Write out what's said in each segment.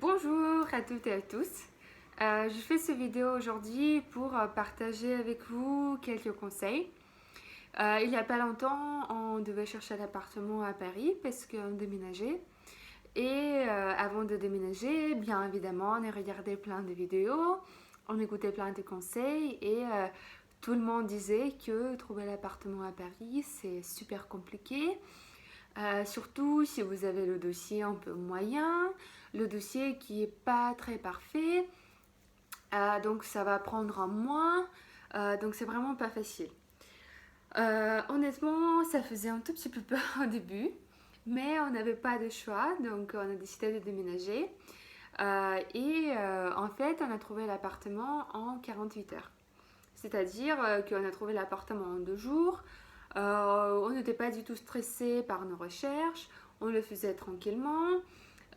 Bonjour à toutes et à tous. Je fais cette vidéo aujourd'hui pour partager avec vous quelques conseils. Il n'y a pas longtemps, on devait chercher un appartement à Paris parce qu'on déménageait. Et avant de déménager, bien évidemment, on a regardé plein de vidéos, on écoutait plein de conseils et tout le monde disait que trouver l'appartement à Paris, c'est super compliqué. Surtout si vous avez le dossier un peu moyen, le dossier qui n'est pas très parfait, donc ça va prendre un mois, donc c'est vraiment pas facile. Honnêtement, ça faisait un tout petit peu peur au début, mais on n'avait pas de choix, donc on a décidé de déménager. En fait, on a trouvé l'appartement en 48 heures. C'est-à-dire qu'on a trouvé l'appartement en 2 jours. On n'était pas du tout stressé par nos recherches. On le faisait tranquillement.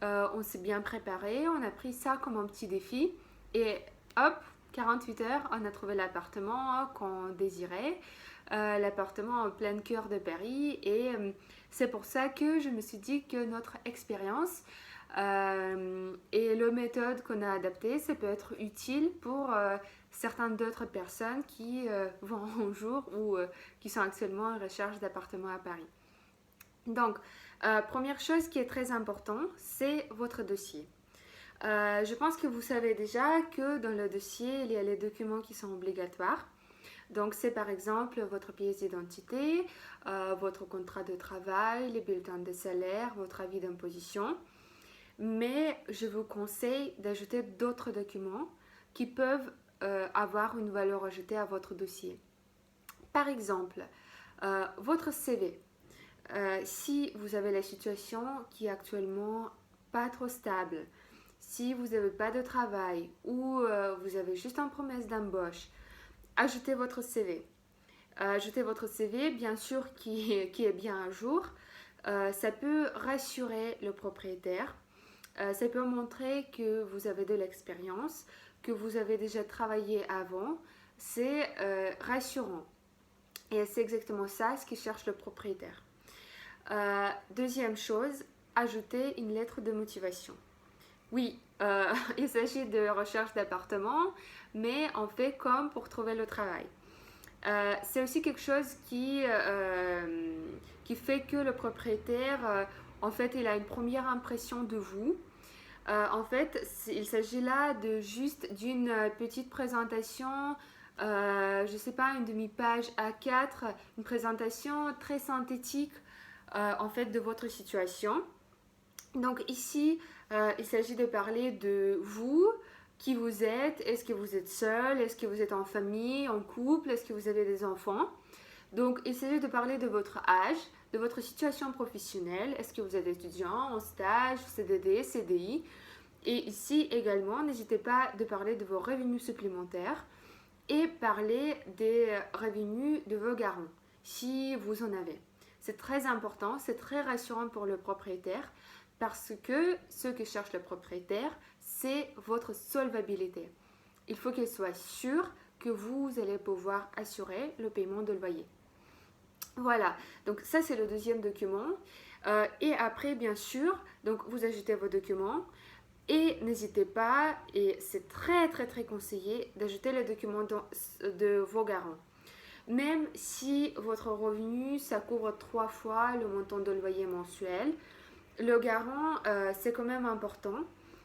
On s'est bien préparé. On a pris ça comme un petit défi. Et hop, 48 heures, on a trouvé l'appartement qu'on désirait. L'appartement en plein cœur de Paris. Et c'est pour ça que je me suis dit que notre expérience et la méthode qu'on a adaptée, ça peut être utile pour certaines d'autres personnes qui vont un jour ou qui sont actuellement en recherche d'appartements à Paris. Donc, première chose qui est très importante, c'est votre dossier. Je pense que vous savez déjà que dans le dossier, il y a les documents qui sont obligatoires. Donc, c'est par exemple votre pièce d'identité, votre contrat de travail, les bulletins de salaire, votre avis d'imposition. Mais je vous conseille d'ajouter d'autres documents qui peuvent avoir une valeur ajoutée à votre dossier. Par exemple, votre CV. Si vous avez la situation qui est actuellement pas trop stable, si vous n'avez pas de travail ou vous avez juste une promesse d'embauche, ajoutez votre CV. Ajoutez votre CV, bien sûr, qui est bien à jour. Ça peut rassurer le propriétaire. Ça peut montrer que vous avez de l'expérience, que vous avez déjà travaillé avant. C'est rassurant. Et c'est exactement ça ce que cherche le propriétaire. Deuxième chose, ajouter une lettre de motivation. Oui, il s'agit de recherche d'appartement, mais on fait comme pour trouver le travail. C'est aussi quelque chose qui fait que le propriétaire, en fait, il a une première impression de vous. En fait, il s'agit là de juste d'une petite présentation, je ne sais pas, une demi-page A4, une présentation très synthétique en fait de votre situation. Donc ici, il s'agit de parler de vous, qui vous êtes, est-ce que vous êtes seul, est-ce que vous êtes en famille, en couple, est-ce que vous avez des enfants. Donc il s'agit de parler de votre âge, de votre situation professionnelle, est-ce que vous êtes étudiant, en stage, CDD, CDI. Et ici également, n'hésitez pas de parler de vos revenus supplémentaires et parler des revenus de vos garants, si vous en avez. C'est très important, c'est très rassurant pour le propriétaire parce que ce que cherche le propriétaire, c'est votre solvabilité. Il faut qu'il soit sûr que vous allez pouvoir assurer le paiement de loyer. Voilà, donc ça c'est le deuxième document. Et après, bien sûr, donc vous ajoutez vos documents. Et n'hésitez pas, et c'est très très très conseillé, d'ajouter les documents de vos garants. Même si votre revenu, ça couvre 3 fois le montant de loyer mensuel, le garant, c'est quand même important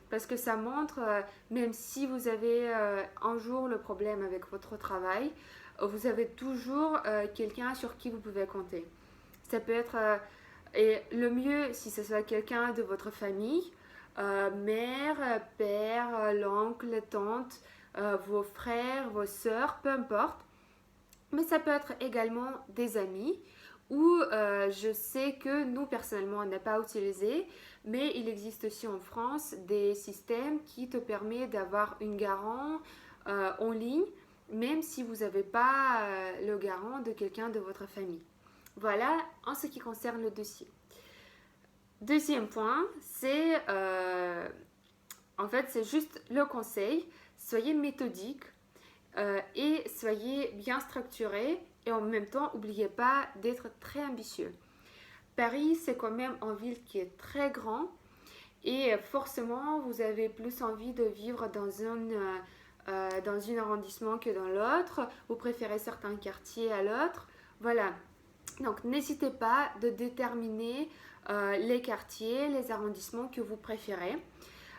parce que ça montre, même si vous avez un jour le problème avec votre travail, vous avez toujours quelqu'un sur qui vous pouvez compter. Ça peut être, et le mieux, si ce soit quelqu'un de votre famille, mère, père, l'oncle, tante, vos frères, vos sœurs, peu importe. Mais ça peut être également des amis ou je sais que nous personnellement on n'a pas utilisé, mais il existe aussi en France des systèmes qui te permettent d'avoir une garant en ligne, même si vous n'avez pas le garant de quelqu'un de votre famille. Voilà en ce qui concerne le dossier. Deuxième point, c'est en fait c'est juste le conseil, soyez méthodique et soyez bien structuré et en même temps n'oubliez pas d'être très ambitieux. Paris c'est quand même une ville qui est très grande et forcément vous avez plus envie de vivre dans un arrondissement que dans l'autre, vous préférez certains quartiers à l'autre. Voilà, donc n'hésitez pas de déterminer les quartiers, les arrondissements que vous préférez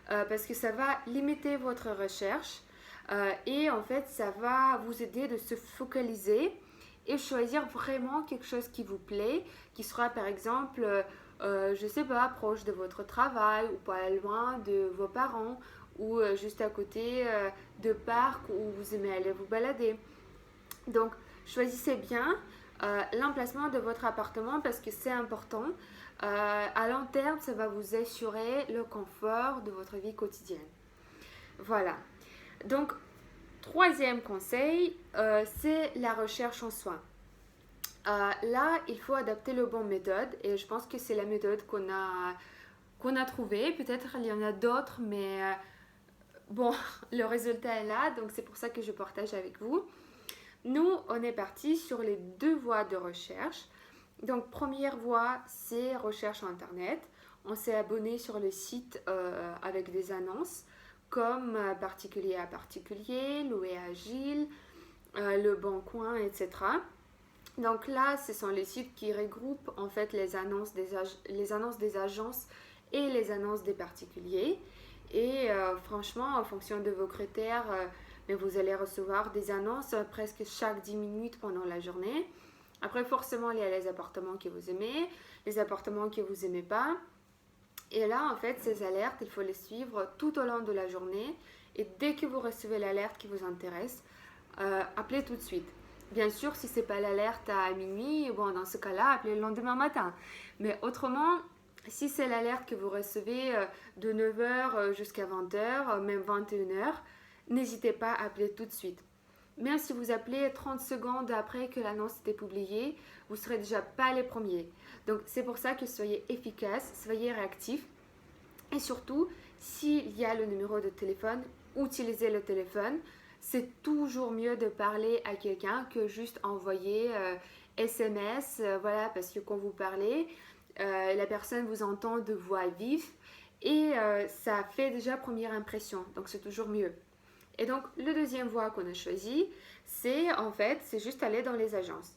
parce que ça va limiter votre recherche et en fait ça va vous aider de se focaliser et choisir vraiment quelque chose qui vous plaît, qui sera par exemple, je sais pas, proche de votre travail ou pas loin de vos parents ou juste à côté de parcs où vous aimez aller vous balader. Donc, choisissez bien l'emplacement de votre appartement parce que c'est important. À long terme, ça va vous assurer le confort de votre vie quotidienne. Voilà. Donc, troisième conseil, c'est la recherche en soins. Là, il faut adapter le bon méthode et je pense que c'est la méthode qu'on a trouvée. Peut-être il y en a d'autres, mais bon, le résultat est là, donc c'est pour ça que je partage avec vous. Nous, on est parti sur les deux voies de recherche. Donc, première voie, c'est recherche Internet. On s'est abonné sur le site avec des annonces comme particulier à particulier, loué à Gilles, le Bon Coin, etc. Donc là, ce sont les sites qui regroupent en fait les annonces des agences et les annonces des particuliers. Et franchement, en fonction de vos critères, mais vous allez recevoir des annonces presque chaque 10 minutes pendant la journée. Après, forcément, il y a les appartements que vous aimez, les appartements que vous n'aimez pas. Et là, en fait, ces alertes, il faut les suivre tout au long de la journée. Et dès que vous recevez l'alerte qui vous intéresse, appelez tout de suite. Bien sûr, si ce n'est pas l'alerte à minuit, bon, dans ce cas-là, appelez le lendemain matin. Mais autrement, si c'est l'alerte que vous recevez de 9h jusqu'à 20h, même 21h, n'hésitez pas à appeler tout de suite. Même si vous appelez 30 secondes après que l'annonce était publiée, vous ne serez déjà pas les premiers. Donc c'est pour ça que soyez efficaces, soyez réactifs. Et surtout, s'il y a le numéro de téléphone, utilisez le téléphone. C'est toujours mieux de parler à quelqu'un que juste envoyer SMS, voilà, parce que quand vous parlez, la personne vous entend de voix vive et ça fait déjà première impression, donc c'est toujours mieux. Et donc, le deuxième voie qu'on a choisi, c'est juste aller dans les agences.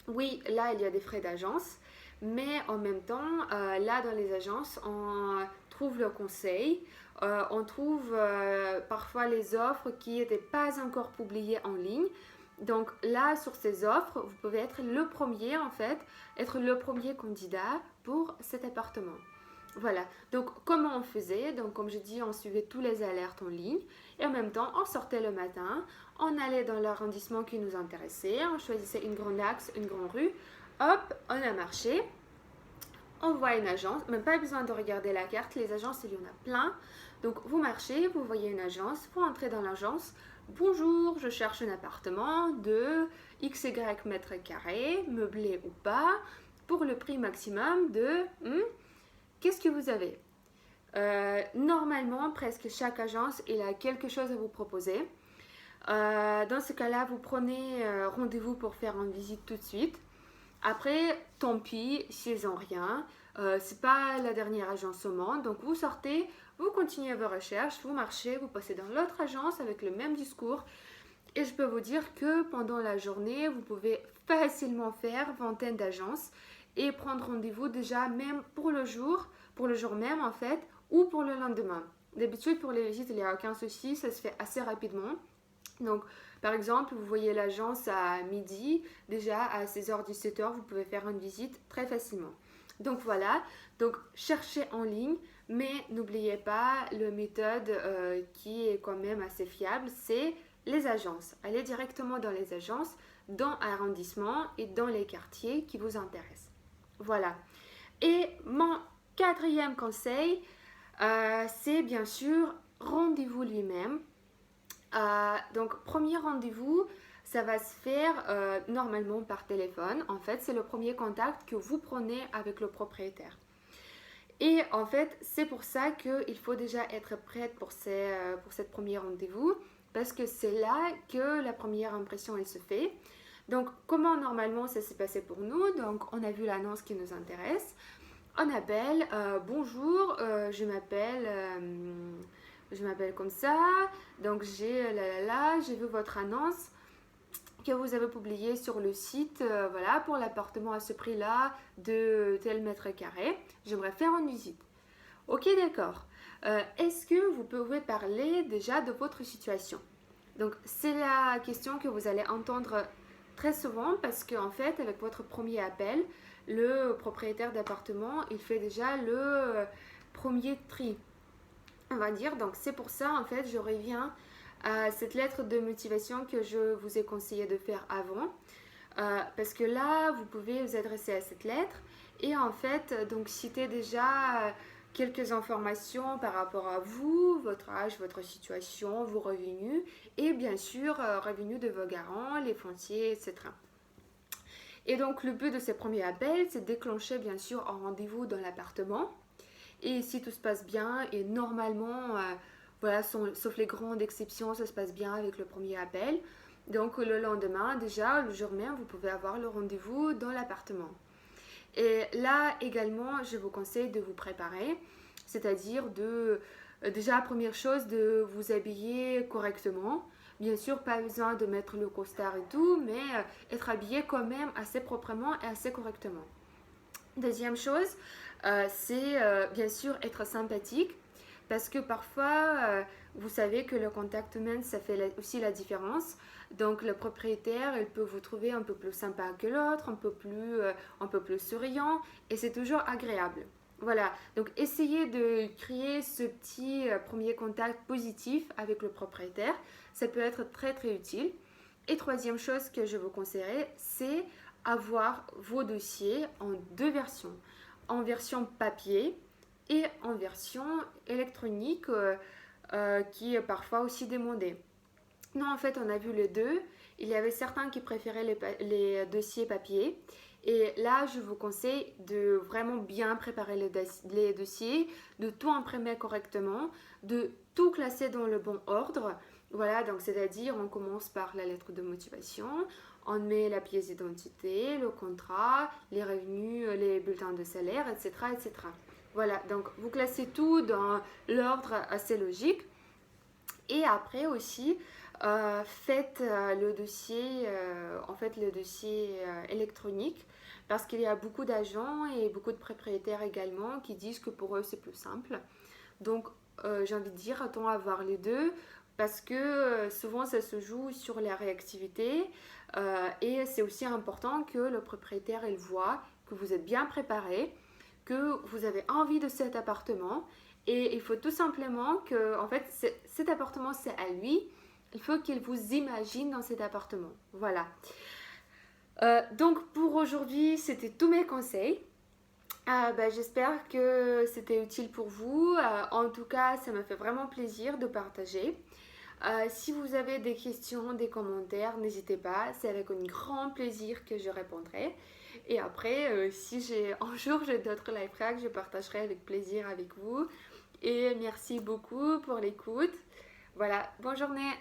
Oui, là, il y a des frais d'agence, mais en même temps, là, dans les agences, on trouve le conseil, on trouve parfois les offres qui n'étaient pas encore publiées en ligne. Donc là, sur ces offres, vous pouvez être le premier, en fait, être le premier candidat pour cet appartement. Voilà, donc comment on faisait? Donc comme je dis, on suivait tous les alertes en ligne et en même temps, on sortait le matin, on allait dans l'arrondissement qui nous intéressait, on choisissait une grande axe, une grande rue, hop, on a marché, on voit une agence, même pas besoin de regarder la carte, les agences, il y en a plein. Donc vous marchez, vous voyez une agence, vous entrez dans l'agence, bonjour, je cherche un appartement de XY mètres carrés, meublé ou pas, pour le prix maximum de... qu'est-ce que vous avez? Normalement, presque chaque agence il a quelque chose à vous proposer. Dans ce cas-là, vous prenez rendez-vous pour faire une visite tout de suite. Après, tant pis, s'ils n'ont rien, c'est pas la dernière agence au monde. Donc vous sortez, vous continuez vos recherches, vous marchez, vous passez dans l'autre agence avec le même discours. Et je peux vous dire que pendant la journée, vous pouvez facilement faire vingtaine d'agences et prendre rendez-vous déjà même pour le jour même en fait, ou pour le lendemain. D'habitude, pour les visites, il n'y a aucun souci, ça se fait assez rapidement. Donc, par exemple, vous voyez l'agence à midi, déjà à 16h, 17h, vous pouvez faire une visite très facilement. Donc voilà, donc cherchez en ligne, mais n'oubliez pas la méthode qui est quand même assez fiable, c'est les agences. Allez directement dans les agences, dans l'arrondissement et dans les quartiers qui vous intéressent. Voilà. Et mon quatrième conseil, c'est bien sûr rendez-vous lui-même. Donc, premier rendez-vous, ça va se faire normalement par téléphone. En fait, c'est le premier contact que vous prenez avec le propriétaire. Et en fait, c'est pour ça qu'il faut déjà être prête pour cette premier rendez-vous parce que c'est là que la première impression elle se fait. Donc, comment normalement ça s'est passé pour nous? Donc, on a vu l'annonce qui nous intéresse. on appelle, bonjour, je m'appelle comme ça, donc j'ai vu votre annonce que vous avez publiée sur le site, voilà, pour l'appartement à ce prix-là de tel mètre carré. J'aimerais faire une visite. Ok, d'accord. Est-ce que vous pouvez parler déjà de votre situation? Donc, c'est la question que vous allez entendre très souvent parce qu'en fait, avec votre premier appel, le propriétaire d'appartement, il fait déjà le premier tri, on va dire. Donc, c'est pour ça, en fait, je reviens à cette lettre de motivation que je vous ai conseillé de faire avant. Parce que là, vous pouvez vous adresser à cette lettre et en fait, donc citer déjà quelques informations par rapport à vous, votre âge, votre situation, vos revenus et bien sûr, revenus de vos garants, les fonciers, etc. Et donc, le but de ces premiers appels, c'est de déclencher bien sûr un rendez-vous dans l'appartement. Et si tout se passe bien, et normalement, voilà, sauf les grandes exceptions, ça se passe bien avec le premier appel. Donc le lendemain, déjà, le jour même, vous pouvez avoir le rendez-vous dans l'appartement. Et là également, je vous conseille de vous préparer, c'est-à-dire déjà, première chose, de vous habiller correctement. Bien sûr, pas besoin de mettre le costard et tout, mais être habillé quand même assez proprement et assez correctement. Deuxième chose, c'est bien sûr être sympathique parce que parfois, vous savez que le contact humain, ça fait aussi la différence. Donc le propriétaire, il peut vous trouver un peu plus sympa que l'autre, un peu plus souriant et c'est toujours agréable. Voilà, donc essayez de créer ce petit premier contact positif avec le propriétaire. Ça peut être très très utile. Et troisième chose que je vous conseillerais, c'est avoir vos dossiers en deux versions. En version papier et en version électronique qui est parfois aussi demandée. Nous, en fait, on a vu les deux. Il y avait certains qui préféraient les dossiers papier. Et là, je vous conseille de vraiment bien préparer les dossiers, de tout imprimer correctement, de tout classer dans le bon ordre. Voilà, donc c'est-à-dire, on commence par la lettre de motivation, on met la pièce d'identité, le contrat, les revenus, les bulletins de salaire, etc., etc. Voilà, donc vous classez tout dans l'ordre assez logique. Et après aussi, faites le dossier électronique parce qu'il y a beaucoup d'agents et beaucoup de propriétaires également qui disent que pour eux c'est plus simple. Donc j'ai envie de dire, autant avoir les deux parce que souvent ça se joue sur la réactivité et c'est aussi important que le propriétaire il voit que vous êtes bien préparé, que vous avez envie de cet appartement et il faut tout simplement que en fait cet appartement c'est à lui. Il faut qu'il vous imagine dans cet appartement. Voilà. Donc pour aujourd'hui, c'était tous mes conseils. J'espère que c'était utile pour vous. En tout cas, ça m'a fait vraiment plaisir de partager. Si vous avez des questions, des commentaires, n'hésitez pas. C'est avec un grand plaisir que je répondrai. Et après, si un jour j'ai d'autres life hacks, je partagerai avec plaisir avec vous. Et merci beaucoup pour l'écoute. Voilà, bonne journée.